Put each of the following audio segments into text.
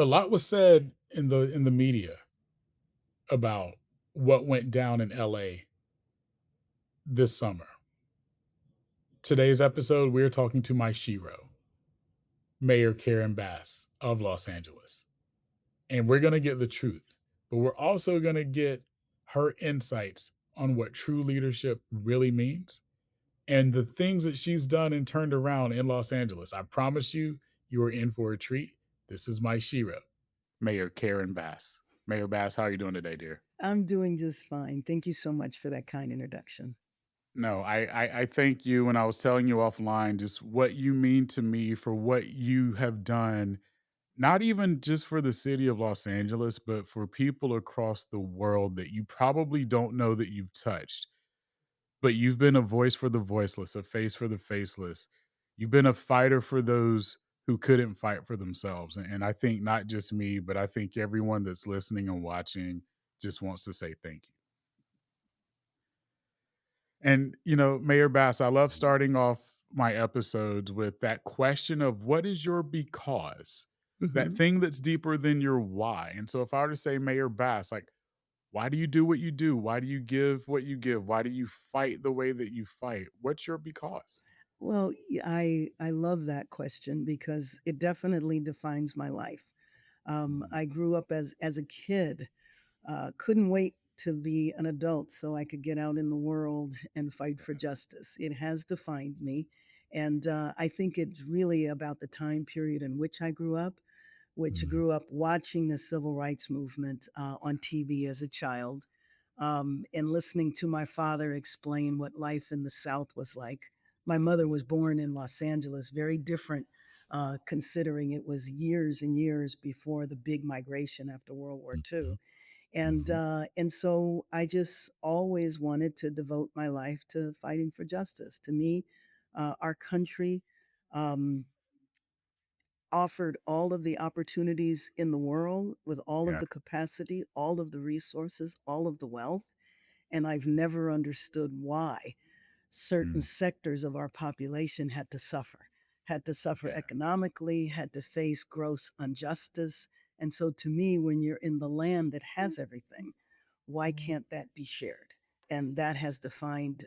A lot was said in the media about what went down in LA this summer. Today's episode, we're talking to my shiro, Mayor Karen Bass of Los Angeles. And we're going to get the truth, but we're also going to get her insights on what true leadership really means and the things that she's done and turned around in Los Angeles. I promise you, you are in for a treat. This is my shiro, Mayor Karen Bass. Mayor Bass, how are you doing today, dear? I'm doing just fine. Thank you so much for that kind introduction. No, I thank you. When I was telling you offline, just what you mean to me for what you have done, not even just for the city of Los Angeles, but for people across the world that you probably don't know that you've touched. But you've been a voice for the voiceless, a face for the faceless. You've been a fighter for those who couldn't fight for themselves. And I think not just me, but I think everyone that's listening and watching just wants to say thank you. And, Mayor Bass, I love starting off my episodes with that question of what is your because? That hmm thing that's deeper than your why. And so if I were to say, Mayor Bass, like, why do you do what you do? Why do you give what you give? Why do you fight the way that you fight? What's your because? Well, I love that question because it definitely defines my life. Mm, I grew up as a kid, couldn't wait to be an adult so I could get out in the world and fight for justice. It has defined me, and I think it's really about the time period in which I grew up, which mm, grew up watching the civil rights movement on TV as a child, and listening to my father explain what life in the South was like. My mother was born in Los Angeles, very different, considering it was years and years before the big migration after World War II. mhm, mhm. And so I just always wanted to devote my life to fighting for justice. To me, our country um, offered all of the opportunities in the world with all of Yeah. the capacity, all of the resources, all of the wealth. And I've never understood why certain Mm, sectors of our population had to suffer yeah. economically, had to face gross injustice. And so to me, when you're in the land that has everything, why can't that be shared? And that has defined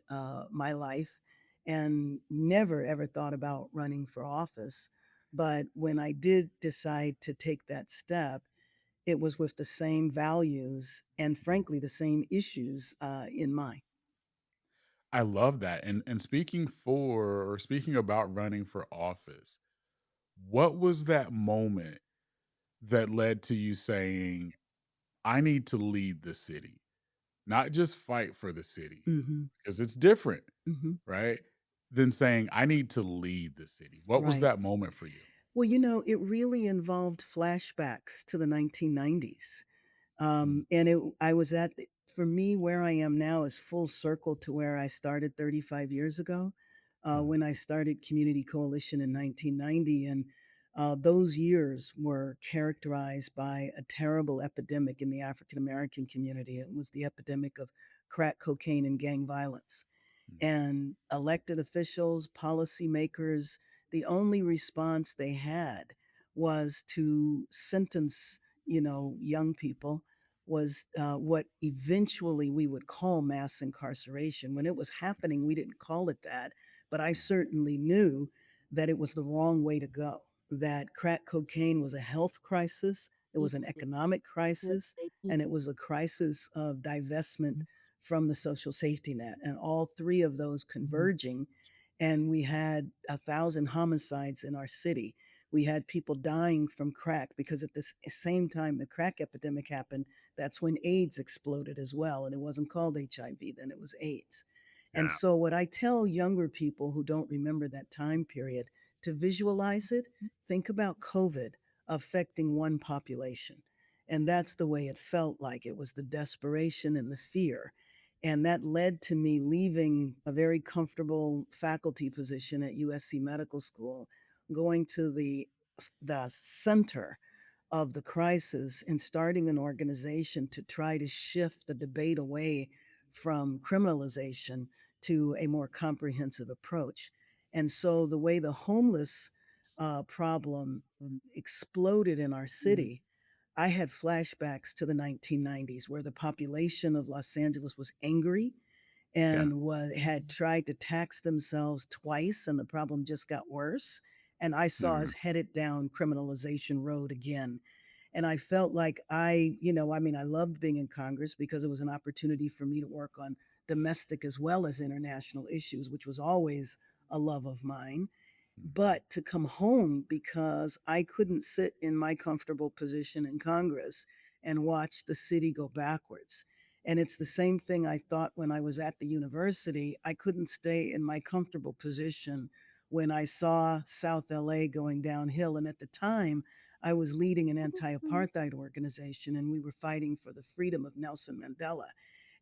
my life, and never ever thought about running for office. But when I did decide to take that step, it was with the same values and, frankly, the same issues in mind. I love that. And speaking about running for office, what was that moment that led to you saying, I need to lead the city, not just fight for the city, hmm because it's different, hmm right? Than saying, I need to lead the city. What was Right. that moment for you? Well, it really involved flashbacks to the 1990s. Mm, And I was for me, where I am now is full circle to where I started 35 years ago, mm, when I started Community Coalition in 1990. And those years were characterized by a terrible epidemic in the African American community. It was the epidemic of crack cocaine and gang violence, mm, and elected officials, policymakers, the only response they had was to sentence, young people, was what eventually we would call mass incarceration. When it was happening, we didn't call it that, but I mm, certainly knew that it was the wrong way to go, that crack cocaine was a health crisis, it was an economic crisis, and it was a crisis of divestment from the social safety net, and all three of those converging. And we had 1,000 homicides in our city. We had people dying from crack because at the same time the crack epidemic happened, that's when AIDS exploded as well. And it wasn't called HIV then, it was AIDS. And yeah. so, what I tell younger people who don't remember that time period to visualize it, think about COVID affecting one population. And that's the way it felt like. It was the desperation and the fear. And that led to me leaving a very comfortable faculty position at USC Medical School, going to the center of the crisis and starting an organization to try to shift the debate away from criminalization to a more comprehensive approach. And so the way the homeless problem exploded in our city, I had flashbacks to the 1990s where the population of Los Angeles was angry Yeah. and had tried to tax themselves twice, and the problem just got worse. And I saw Yeah. us headed down criminalization road again. And I felt like I loved being in Congress because it was an opportunity for me to work on domestic as well as international issues, which was always a love of mine, Mhm. but to come home because I couldn't sit in my comfortable position in Congress and watch the city go backwards. And it's the same thing I thought when I was at the university. I couldn't stay in my comfortable position when I saw South LA going downhill. And at the time, I was leading an anti apartheid organization and we were fighting for the freedom of Nelson Mandela.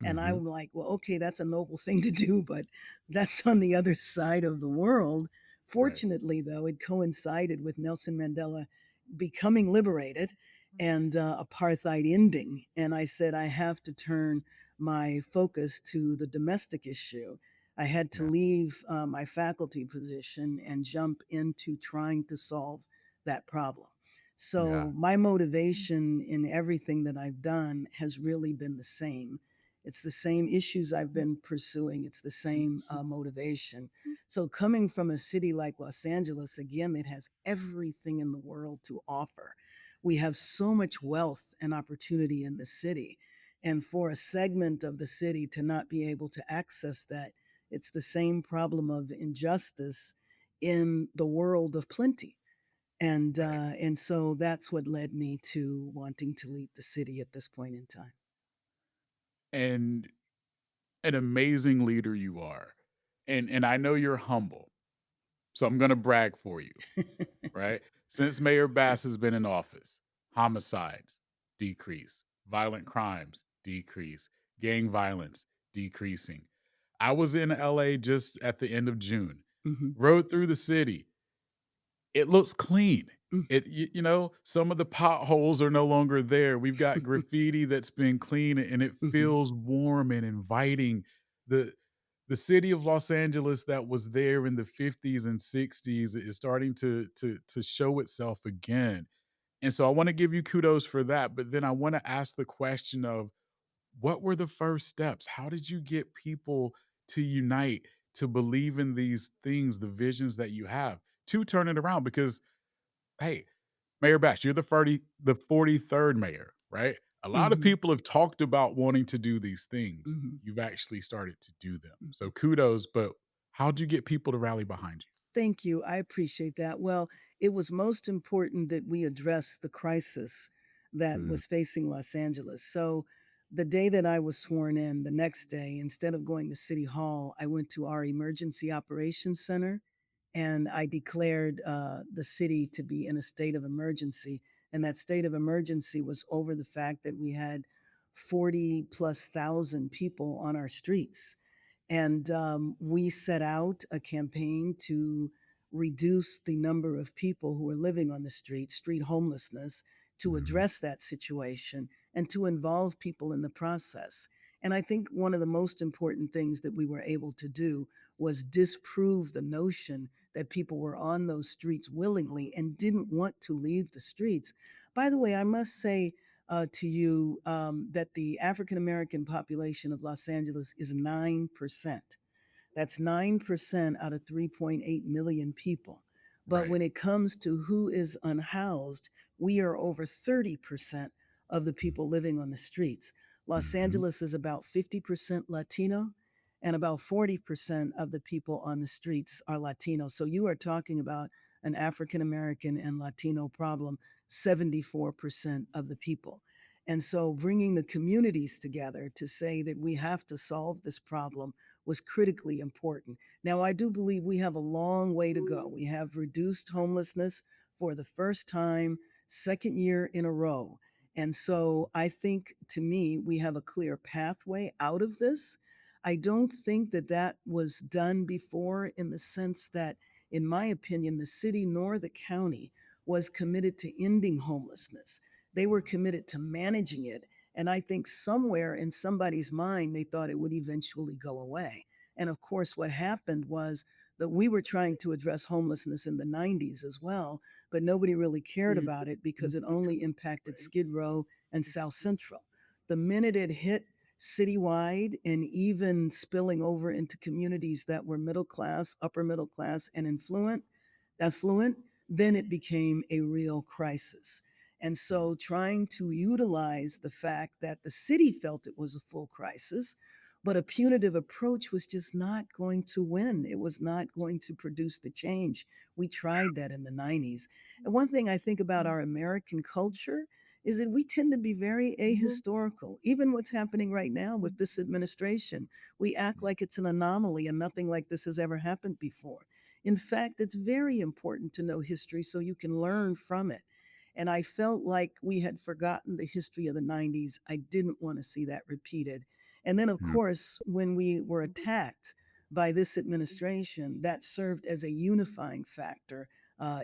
And Mhm. I'm like, well, okay, that's a noble thing to do, but that's on the other side of the world. Right. Fortunately, though, it coincided with Nelson Mandela becoming liberated and apartheid ending. And I said, I have to turn my focus to the domestic issue. I had to Yeah. leave my faculty position and jump into trying to solve that problem. Yeah. So, my motivation in everything that I've done has really been the same. It's the same issues I've been pursuing, it's the same motivation. So, coming from a city like Los Angeles, again, that has everything in the world to offer, we have so much wealth and opportunity in the city. And for a segment of the city to not be able to access that, it's the same problem of injustice in the world of plenty. Right. And so that's what led me to wanting to lead the city at this point in time. And an amazing leader you are. And I know you're humble. So I'm gonna brag for you, right? Since Mayor Bass has been in office, homicides decrease, violent crimes decrease, gang violence decreasing. I was in LA just at the end of June, Hmm. rode through the city. It looks clean. Hmm. Some of the potholes are no longer there. We've got graffiti that's been clean and it Hmm. feels warm and inviting. The the city of Los Angeles that was there in the 50s and 60s is starting to show itself again. And so I want to give you kudos for that, but then I want to ask the question of what were the first steps? How did you get people to unite, to believe in these things, the visions that you have, to turn it around? Because hey, Mayor Bash, you're the 43rd mayor, right? A lot of Hmm. people have talked about wanting to do these things. Hmm. You've actually started to do them. Hmm. So kudos, but how'd you get people to rally behind Thank you. I appreciate that. Well, it was most important that we address the crisis you? that was facing Los Angeles. So, the day that I was sworn in, the next day, instead of going to City Hall, I went to our Emergency Operations Center and I declared the city to be in a state of emergency. And that state of emergency was over the fact that we had 40 plus thousand people on our streets. And we set out a campaign to reduce the number of people who are living on the street homelessness, to Mhm. address that situation, and to involve people in the process. And I think one of the most important things that we were able to do was disprove the notion that people were on those streets willingly and didn't want to leave the streets. By the way, I must say, to you that the African American population of Los Angeles is 9%. That's 9% out of 3.8 million people. But Right. when it comes to who is unhoused, we are over 30% of the people living on the streets. Los Mhm. Angeles is about 50% Latino, and about 40% of the people on the streets are Latino. So you are talking about an African American and Latino problem, 74% of the people. And so bringing the communities together to say that we have to solve this problem was critically important. Now, I do believe we have a long way to go. We have reduced homelessness for the first time, second year in a row. And so I think to me, we have a clear pathway out of this. I don't think that that was done before in the sense that, in my opinion, the city nor the county was committed to ending homelessness. They were committed to managing it. And I think somewhere in somebody's mind, they thought it would eventually go away. And of course, what happened was that we were trying to address homelessness in the 90s as well, but nobody really cared about it because it only impacted Skid Row and South Central. The minute it hit citywide and even spilling over into communities that were middle class, upper middle class, and affluent, then it became a real crisis. And so, trying to utilize the fact that the city felt it was a full crisis, but a punitive approach was just not going to win. It was not going to produce the change. We tried that in the 90s. And one thing I think about our American culture is that we tend to be very ahistorical. Even what's happening right now with this administration, we act like it's an anomaly and nothing like this has ever happened before. In fact, it's very important to know history so you can learn from it. And I felt like we had forgotten the history of the 90s. I didn't want to see that repeated. And then, of Mm. course, when we were attacked by this administration, that served as a unifying factor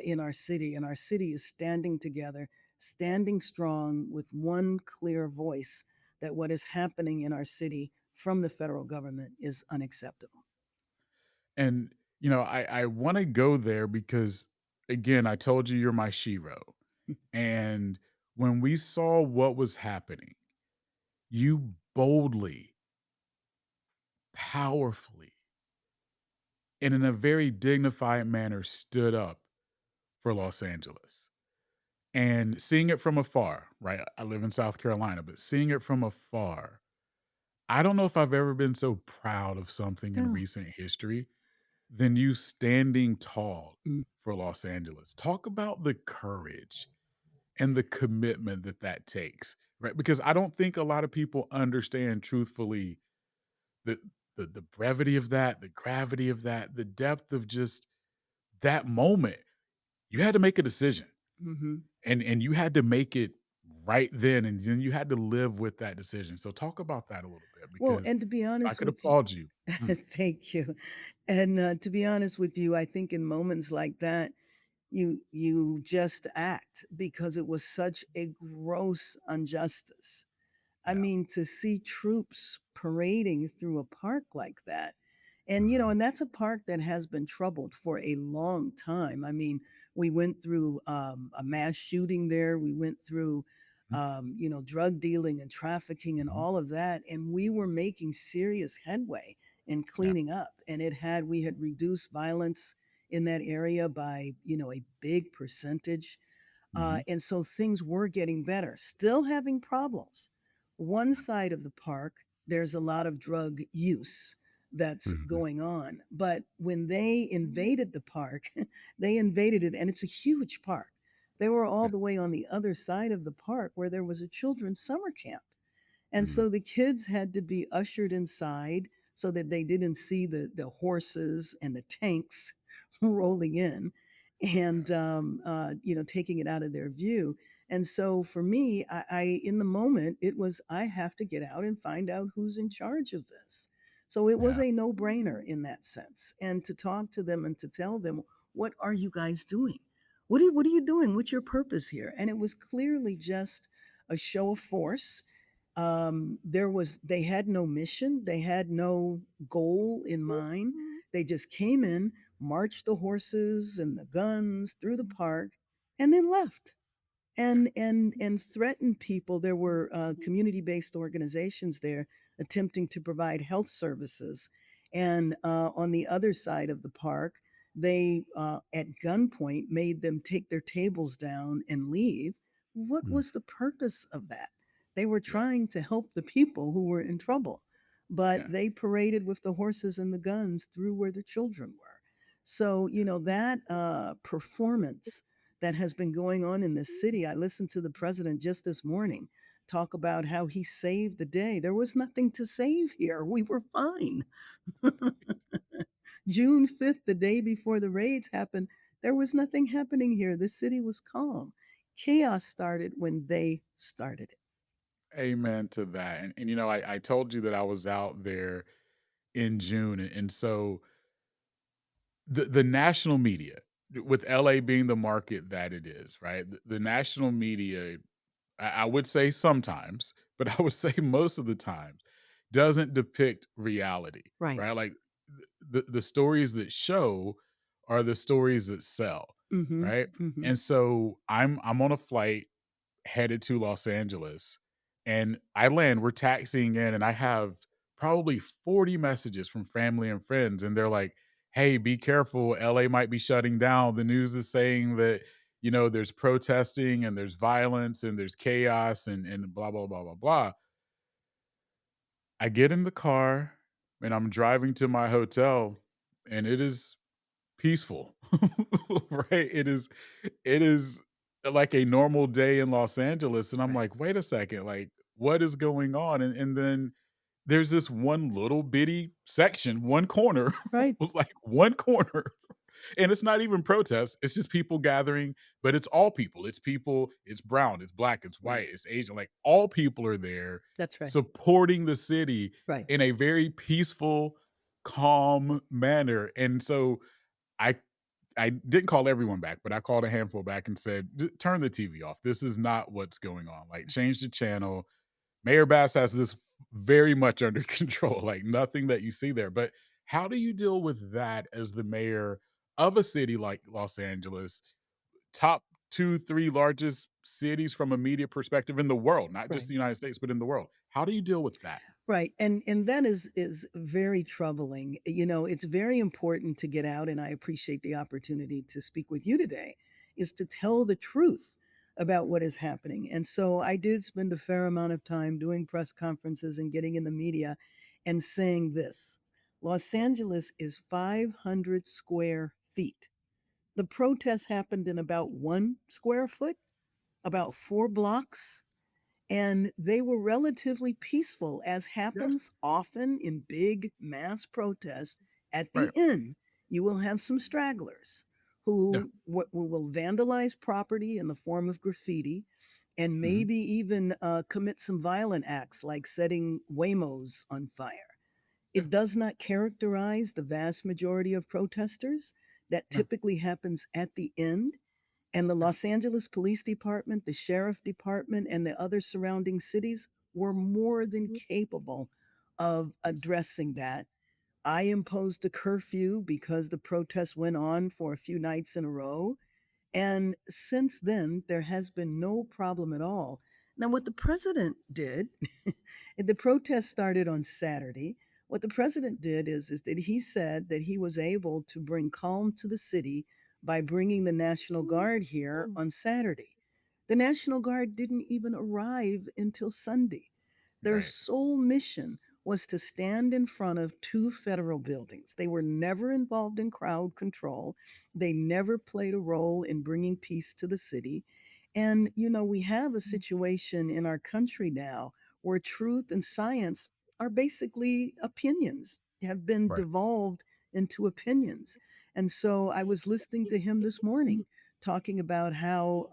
in our city. And our city is standing together, standing strong with one clear voice that what is happening in our city from the federal government is unacceptable. And, I wanna go there because, again, I told you you're my shero, and when we saw what was happening, you boldly, powerfully, and in a very dignified manner stood up for Los Angeles. And seeing it from afar, right? I live in South Carolina, but seeing it from afar, I don't know if I've ever been so proud of something in No. recent history than you standing tall Mm, for Los Angeles. Talk about the courage and the commitment that that takes, right? Because I don't think a lot of people understand truthfully the the brevity of that, the gravity of that, the depth of just that moment. You had to make a decision, mhm. and you had to make it right then, and then you had to live with that decision. So talk about that a little bit Well, because and to be if I honest could with you, applaud you. Mm, thank you. And to be honest with you, I think in moments like that, you just act because it was such a gross injustice. I yeah. mean, to see troops parading through a park like that. And, Mhm, and that's a park that has been troubled for a long time. I mean, we went through a mass shooting there. We went through, mhm, drug dealing and trafficking and mhm, all of that. And we were making serious headway in yeah. cleaning up. And we had reduced violence in that area by, a big percentage. Mhm, And so things were getting better, still having problems. One yeah. side of the park, there's a lot of drug use that's Mhm, going on. But when they invaded the park, they invaded it, and it's a huge park. They were all yeah. the way on the other side of the park where there was a children's summer camp. And Mhm, so the kids had to be ushered inside so that they didn't see the horses and the tanks rolling in and taking it out of their view. And so for me, I in the moment it was I have to get out and find out who's in charge of this. So it was yeah. a no-brainer in that sense. And to talk to them and to tell them, what are you guys doing? What are you doing? What's your purpose here? And it was clearly just a show of force. They had no mission, they had no goal in mind. They just came in, marched the horses and the guns through the park, and then left and threaten people. There were community-based organizations there attempting to provide health services, and on the other side of the park, they at gunpoint made them take their tables down and leave. What Mm, was the purpose of that? They were yeah, trying to help the people who were in trouble, but yeah. they paraded with the horses and the guns through where the children were. So that performance that has been going on in this city. I listened to the president just this morning talk about how he saved the day. There was nothing to save here. We were fine. June 5th, the day before the raids happened, there was nothing happening here. The city was calm. Chaos started when they started it. Amen to that. And I told you that I was out there in June, and so the national media, with LA being the market that it is, right? The national media, I would say sometimes, but I would say most of the time, doesn't depict reality, Right. right? Like the stories that show are the stories that sell, Mhm. right? Mhm. And so I'm on a flight headed to Los Angeles, and I land, we're taxiing in, and I have probably 40 messages from family and friends, and they're like, "Hey, be careful, LA might be shutting down. The news is saying that, there's protesting and there's violence and there's chaos and blah blah blah blah blah." I get in the car and I'm driving to my hotel, and it is peaceful, right? It is like a normal day in Los Angeles, and I'm Right. like, "Wait a second, like, what is going on?" And then there's this one little bitty section, one corner, Right. like, one corner, and it's not even protests, it's just people gathering, but it's all people. It's people, it's brown, it's black, it's Right. white, it's Asian, like, all people are there That's right. supporting the city Right. in a very peaceful, calm manner, and so I I didn't call everyone back, but I called a handful back and said, Turn the TV off. This is not what's going on. Like, change the channel. Mayor Bass has this very much under control, like nothing that you see there. But how do you deal with that as the mayor of a city like Los Angeles, top two, three largest cities from a media perspective in the world, not just Right. the United States, but in the world? How do you deal with that? Right. And that is very troubling. It's very important to get out, and I appreciate the opportunity to speak with you today, is to tell the truth about what is happening. And so I did spend a fair amount of time doing press conferences and getting in the media and saying this. Los Angeles is 500 square feet. The protest happened in about 1 square foot, about 4 blocks, and they were relatively peaceful, as Yes. happens often in big mass protests. At Right. the end, you will have some stragglers Yeah. who will vandalize property in the form of graffiti and Hmm. maybe even commit some violent acts like setting Waymos on fire. Yeah. It does not characterize the vast majority of protesters. That No. typically happens at the end, and the Yeah. Los Angeles Police Department, the Sheriff Department, and the other surrounding cities were more than capable of addressing that. I imposed a curfew because the protests went on for a few nights in a row. And since then, there has been no problem at all. Now, what the president did, the protest started on Saturday. What the president did is that he said that he was able to bring calm to the city by bringing the National Guard here on Saturday. The National Guard didn't even arrive until Sunday. Their Right. sole mission was to stand in front of two federal buildings. They were never involved in crowd control. They never played a role in bringing peace to the city. And, we have a situation in our country now where truth and science are basically opinions, have been Right. devolved into opinions. And so I was listening to him this morning talking about how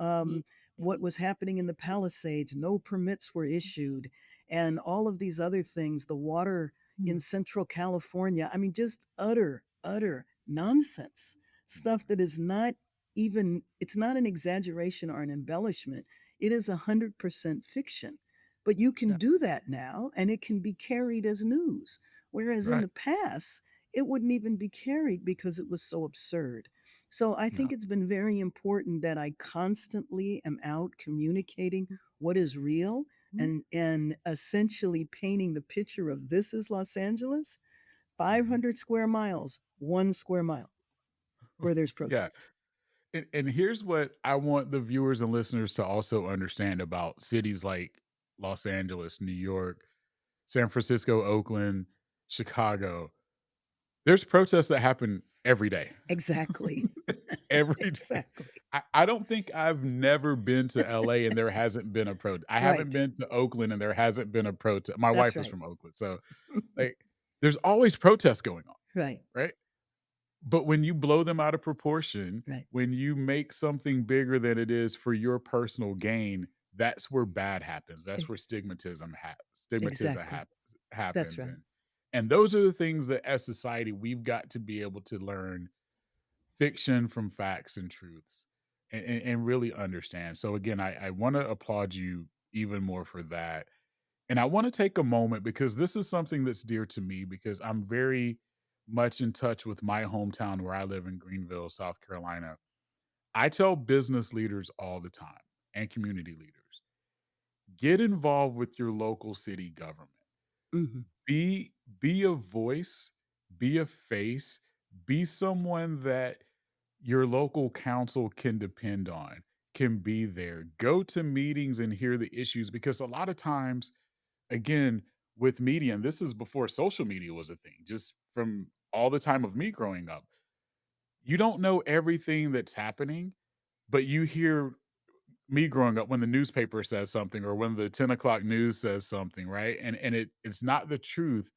what was happening in the Palisades, no permits were issued, and all of these other things, the water in Central California. I mean, just utter nonsense. Stuff that is not even, it's not an exaggeration or an embellishment. It is 100% fiction. But you can Yeah. do that now, and it can be carried as news. Whereas in Right. the past, it wouldn't even be carried because it was so absurd. So I Yeah. think it's been very important that I constantly am out communicating what is real, and essentially painting the picture of this is Los Angeles, Mhm. 500 square miles, 1 square mile where there's Yeah. protests. And here's what I want the viewers and listeners to also understand about cities like Los Angeles, New York, San Francisco, Oakland, Chicago. There's protests that happen every day. Exactly. Every day. Exactly. I don't think I've never been to LA and there hasn't been a protest. I haven't Right. been to Oakland and there hasn't been a protest. My That's wife is right. from Oakland. So, like, there's always protests going on, Right. right? But when you blow them out of proportion, Right. when you make something bigger than it is for your personal gain, that's where bad happens. That's E- where stigmatism Exactly. That's happens, right. and those are the things that as society we've got to be able to learn fiction from facts and truths, and really understand. So again, I want to applaud you even more for that, and I want to take a moment because this is something that's dear to me because I'm very much in touch with my hometown where I live in Greenville, South Carolina. I tell business leaders all the time and community leaders, get involved with your local city government. Mhm. Be be a voice, be a face, be someone that your local council can depend on, can be there. Go to meetings and hear the issues because a lot of times, again, with media, and this is before social media was a thing, just from all the time of me growing up, you don't know everything that's happening, but you hear me growing up when the newspaper says something or when the 10 o'clock news says something, right? And it's not the truth,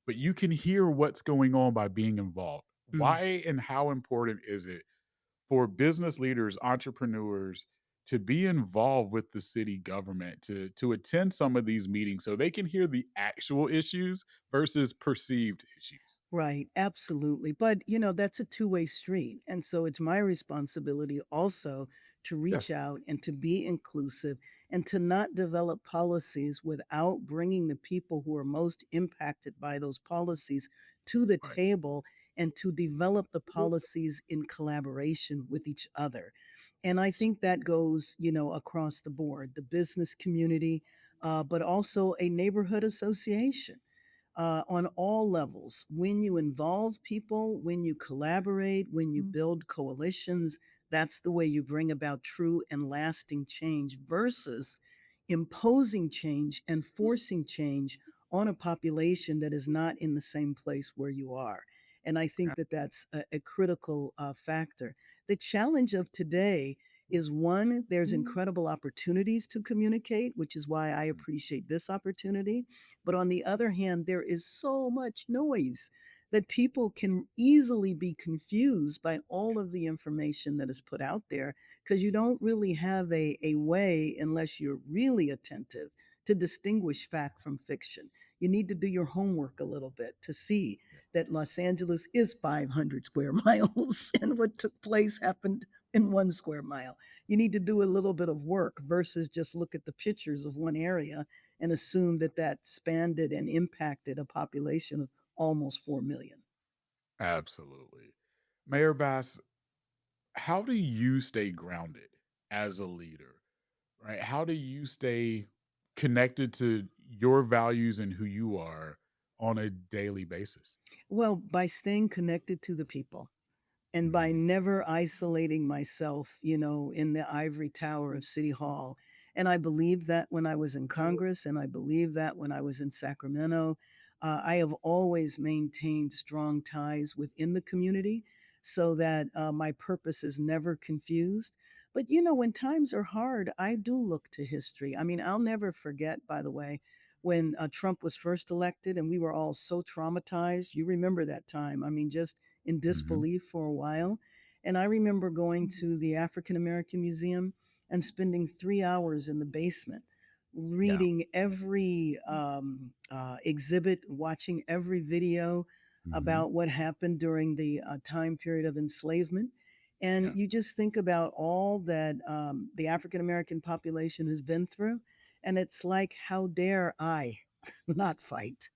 but you can hear what's going on by being involved. Mm. Why and how important is it for business leaders, entrepreneurs to be involved with the city government, to attend some of these meetings so they can hear the actual issues versus perceived issues? Right, absolutely. But, that's a two-way street. And so it's my responsibility also to reach Yes. out and to be inclusive and to not develop policies without bringing the people who are most impacted by those policies to the Right. table and to develop the policies in collaboration with each other. And I think that goes, across the board, the business community, but also a neighborhood association on all levels. When you involve people, when you collaborate, when you build coalitions, that's the way you bring about true and lasting change versus imposing change and forcing change on a population that is not in the same place where you are. And I Yeah. think that that's a critical factor. The challenge of today is one, there's incredible opportunities to communicate, which is why I appreciate this opportunity. But on the other hand, there is so much noise that people can easily be confused by all of the information that is put out there because you don't really have a way, unless you're really attentive, to distinguish fact from fiction. You need to do your homework a little bit to see that Los Angeles is 500 square miles and what took place happened in 1 square mile. You need to do a little bit of work versus just look at the pictures of one area and assume that that spanned and impacted a population of almost 4 million. Absolutely. Mayor Bass, how do you stay grounded as a leader, right? How do you stay connected to your values and who you are on a daily basis? Well, by staying connected to the people. And by Mhm. never isolating myself, in the ivory tower of City Hall. And I believed that when I was in Congress, and I believed that when I was in Sacramento. I have always maintained strong ties within the community so that my purpose is never confused. But, when times are hard, I do look to history. I mean, I'll never forget, by the way, when Trump was first elected and we were all so traumatized. You remember that time. I mean, just in Mhm. disbelief for a while. And I remember going to the African American Museum and spending 3 hours in the basement, Yeah. reading every exhibit, watching every video Mhm. about what happened during the time period of enslavement. And Yeah. you just think about all that the African American population has been through. And it's like, how dare I not fight?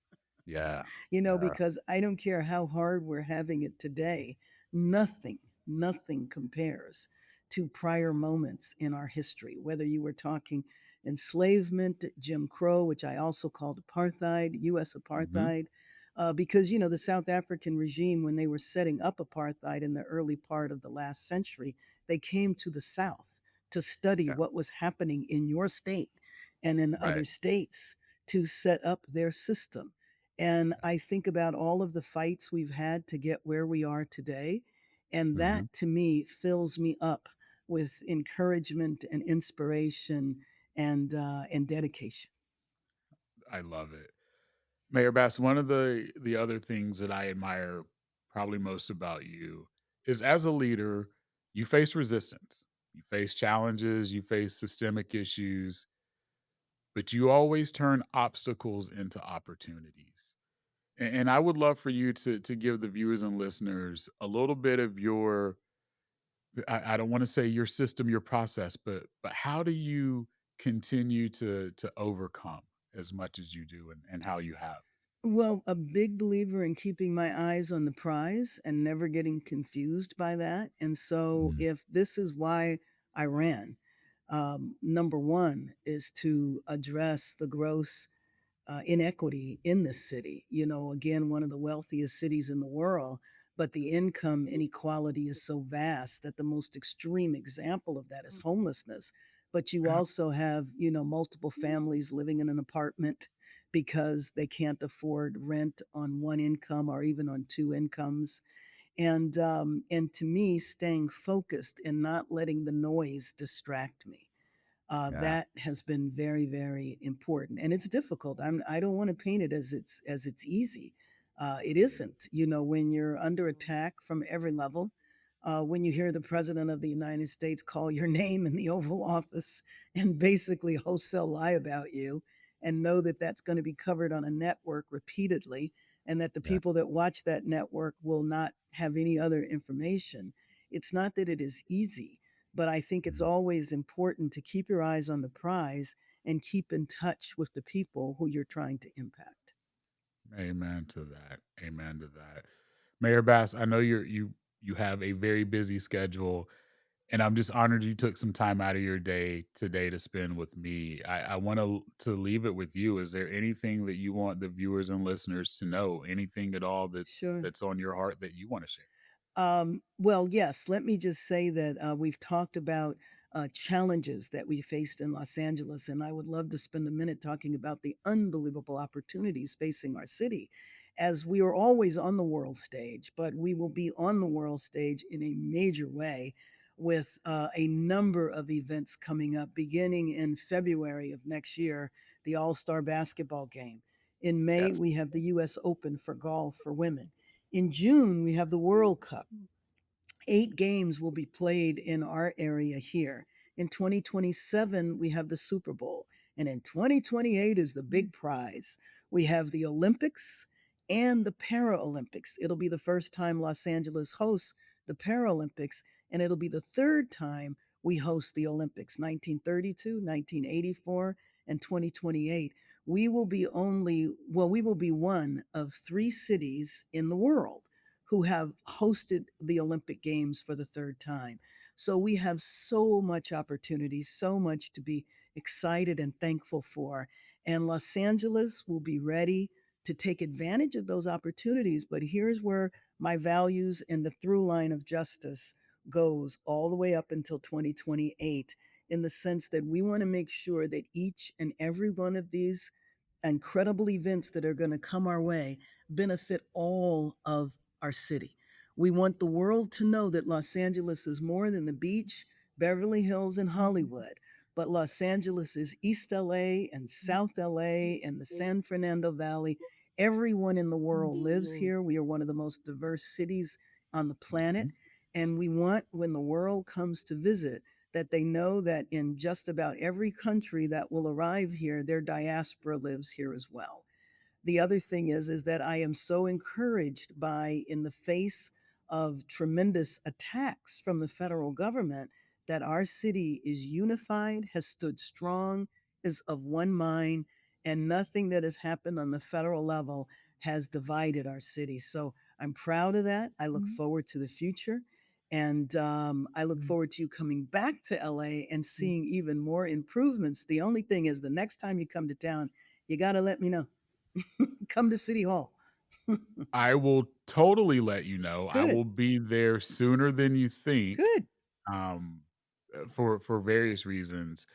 Yeah. Yeah. Because I don't care how hard we're having it today, nothing, nothing compares to prior moments in our history, whether you were talking enslavement, Jim Crow, which I also called apartheid, US Mhm. apartheid. Because the South African regime, when they were setting up apartheid in the early part of the last century, they came to the South to study Yeah. what was happening in your state and in Right. other states to set up their system. And Yeah. I think about all of the fights we've had to get where we are today. And Mhm. that to me fills me up with encouragement and inspiration and dedication. I love it. Mayor Bass, one of the other things that I admire probably most about you is as a leader, you face resistance. You face challenges, you face systemic issues, but you always turn obstacles into opportunities. And I would love for you to give the viewers and listeners a little bit of your I don't want to say your system, your process, but how do you continue to overcome as much as you do and how you have? Well, a big believer in keeping my eyes on the prize and never getting confused by that. And so, Mm, if this is why I ran, number one is to address the gross inequity in this city. You know, again, one of the wealthiest cities in the world, but the income inequality is so vast that the most extreme example of that is homelessness. But you yeah, also have, you know, multiple families living in an apartment because they can't afford rent on one income or even on two incomes. And to me, staying focused and not letting the noise distract me, yeah, that has been very, very important, and it's difficult. I don't want to paint it as it's easy. It isn't. You know, when you're under attack from every level, when you hear the president of the United States call your name in the Oval Office and basically wholesale lie about you, and know that that's going to be covered on a network repeatedly, and that the yeah. people that watch that network will not have any other information. It's not that it is easy, but I think it's Mhm. always important to keep your eyes on the prize and keep in touch with the people who you're trying to impact. Amen to that. Amen to that. Mayor Bass, I know you have a very busy schedule, and I'm just honored you took some time out of your day today to spend with me. I want to leave it with you. Is there anything that you want the viewers and listeners to know? Anything at all Sure. that's on your heart that you want to share? Well, yes, let me just say that we've talked about challenges that we faced in Los Angeles, and I would love to spend a minute talking about the unbelievable opportunities facing our city, as we are always on the world stage, but we will be on the world stage in a major way with a number of events coming up, beginning in February of next year, the All Star basketball game. In May, Yes. we have the U.S. Open for golf for women. In June, we have the World Cup. 8 games will be played in our area here. In 2027, we have the Super Bowl. And in 2028 is the big prize. We have the Olympics and the Paralympics. It'll be the first time Los Angeles hosts the Paralympics, and it'll be the third time we host the Olympics, 1932, 1984, and 2028. We will be one of 3 cities in the world who have hosted the Olympic Games for the third time. So we have so much opportunity, so much to be excited and thankful for. And Los Angeles will be ready to take advantage of those opportunities. But here's where my values and the through line of justice goes all the way up until 2028, in the sense that we want to make sure that each and every one of these incredible events that are going to come our way benefit all of our city. We want the world to know that Los Angeles is more than the beach, Beverly Hills, and Hollywood, but Los Angeles is East LA and South LA and the San Fernando Valley. Everyone in the world lives here. We are one of the most diverse cities on the planet. Mhm. And we want, when the world comes to visit, that they know that in just about every country that will arrive here, their diaspora lives here as well. The other thing is that I am so encouraged by, in the face of tremendous attacks from the federal government, that our city is unified, has stood strong, is of one mind, and nothing that has happened on the federal level has divided our city. So I'm proud of that. I look forward to the future. And I look forward to you coming back to LA and seeing even more improvements. The only thing is, the next time you come to town, you got to let me know. Come to City Hall. I will totally let you know. I Good, will be there sooner than you think, good, um, for various reasons.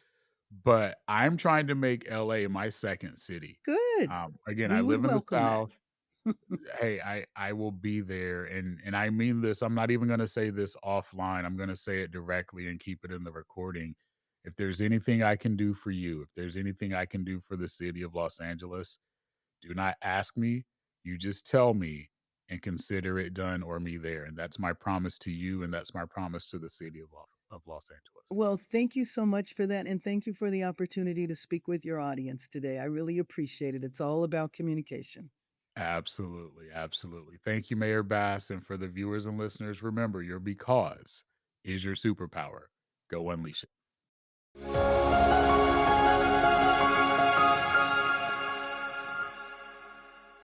But I'm trying to make LA my second city. good. Again, I We would live in the welcome that. South. Hey, I will be there, and I mean this. I'm not even gonna say this offline. I'm gonna say it directly and keep it in the recording. If there's anything I can do for you, if there's anything I can do for the city of Los Angeles, do not ask me. You just tell me and consider it done or me there. And that's my promise to you, and that's my promise to the city of Los Angeles. Well, thank you so much for that. And thank you for the opportunity to speak with your audience today. I really appreciate it. It's all about communication. Absolutely, absolutely. Thank you, Mayor Bass. And for the viewers and listeners, remember your because is your superpower. Go unleash it.